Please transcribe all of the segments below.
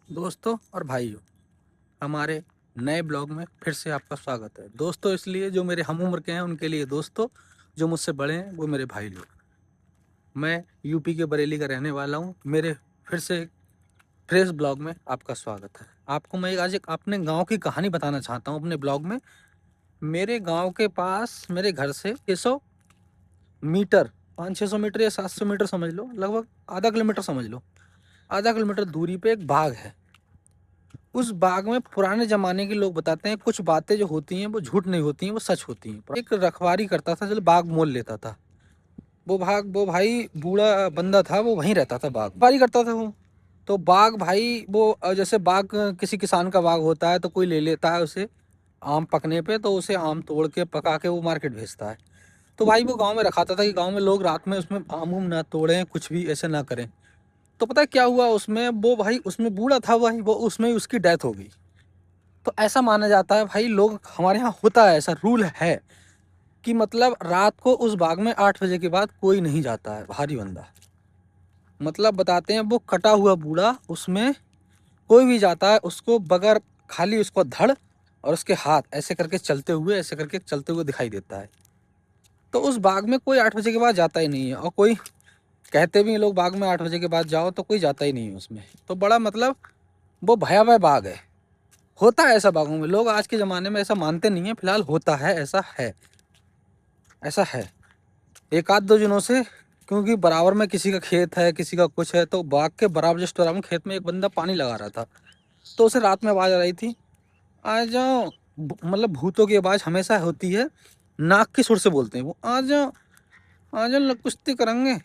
दोस्तों और भाइयों, हमारे नए ब्लॉग में फिर से आपका स्वागत है। दोस्तों इसलिए जो मेरे हम उम्र के हैं उनके लिए दोस्तों, जो मुझसे बड़े हैं वो मेरे भाई लोग। मैं यूपी के बरेली का रहने वाला हूँ। मेरे फिर से फ्रेश ब्लॉग में आपका स्वागत है। आपको मैं आज एक अपने गांव की कहानी बताना चाहता हूँ अपने ब्लॉग में। मेरे गांव के पास मेरे घर से 600 मीटर, 500-600 मीटर या 700 मीटर समझ लो, लगभग आधा किलोमीटर समझ लो, आधा किलोमीटर दूरी पे एक बाग है। उस बाग में पुराने जमाने के लोग बताते हैं कुछ बातें जो होती हैं वो झूठ नहीं होती हैं, वो सच होती हैं। एक रखवारी करता था, चलो बाग मोल लेता था। वो भाई बूढ़ा बंदा था, वो वहीं रहता था, बाग रखवारी करता था वो। तो बाग भाई वो जैसे बाग किसी किसान का बाग होता है तो कोई ले लेता है उसे, आम पकने पे तो उसे आम तोड़ के पका के वो मार्केट भेजता है। तो भाई वो गांव में रखाता था कि गांव में लोग रात में उसमें आम उम ना तोड़ें, कुछ भी ऐसे ना करें। तो पता है क्या हुआ उसमें, वो भाई उसमें बूढ़ा था भाई, वो उसमें उसकी डेथ हो गई। तो ऐसा माना जाता है भाई, लोग हमारे यहाँ होता है, ऐसा रूल है कि मतलब रात को उस बाग में 8 बजे के बाद कोई नहीं जाता है भारी बंदा। मतलब बताते हैं वो कटा हुआ बूढ़ा, उसमें कोई भी जाता है उसको बगैर खाली उसको धड़ और उसके हाथ ऐसे करके चलते हुए, ऐसे करके चलते हुए दिखाई देता है। तो उस बाग में कोई 8 बजे के बाद जाता ही नहीं है, और कोई कहते भी हैं लोग बाग में 8 बजे के बाद जाओ, तो कोई जाता ही नहीं है उसमें। तो बड़ा मतलब वो भयावह बाग है। होता है ऐसा बागों में, लोग आज के ज़माने में ऐसा मानते नहीं है, फिलहाल होता है, ऐसा है, ऐसा है। एक आध दो दिनों से, क्योंकि बराबर में किसी का खेत है, किसी का कुछ है, तो बाग के बराबर जस्ट बराबर में खेत में एक बंदा पानी लगा रहा था। तो उसे रात में आवाज़ आ रही थी, आ जाओ। मतलब भूतों की आवाज़ हमेशा होती है, नाक के सुर से बोलते हैं वो, आ जाओ, आ जाओ, कुश्ती करेंगे।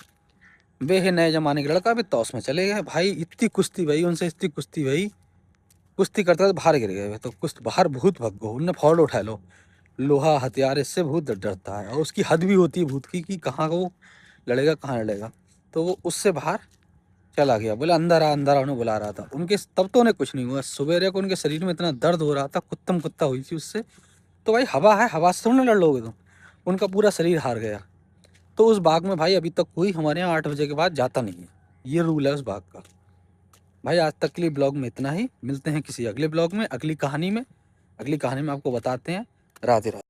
वे है नए जमाने के लड़का, भी तौस में चले गए भाई। इतनी कुश्ती भाई उनसे, इतनी कुश्ती भाई, कुश्ती करते बाहर गिर गए। तो कुछ बाहर भूत भग गो, उनने फौड़ उठा लो, लोहा हथियार, इससे भूत डरता है। और उसकी हद भी होती है भूत की कि कहाँ वो लड़ेगा, कहाँ लड़ेगा। तो वो उससे बाहर चला गया, बोले अंदर आ, अंदर आ, उन्हें बुला रहा था। उनके तब तो उन्हें कुछ नहीं हुआ, सवेरे को उनके शरीर में इतना दर्द हो रहा था, कुत्तम कुत्ता हुई थी उससे। तो भाई हवा है, हवा से थोड़ा ना लड़ लोगे तुम। उनका पूरा शरीर हार गया। तो उस बाग में भाई अभी तक कोई हमारे यहाँ 8 बजे के बाद जाता नहीं है, ये रूल है उस बाग का। भाई आज तक के लिए ब्लॉग में इतना ही, मिलते हैं किसी अगले ब्लॉग में, अगली कहानी में। अगली कहानी में आपको बताते हैं। राधे राधे।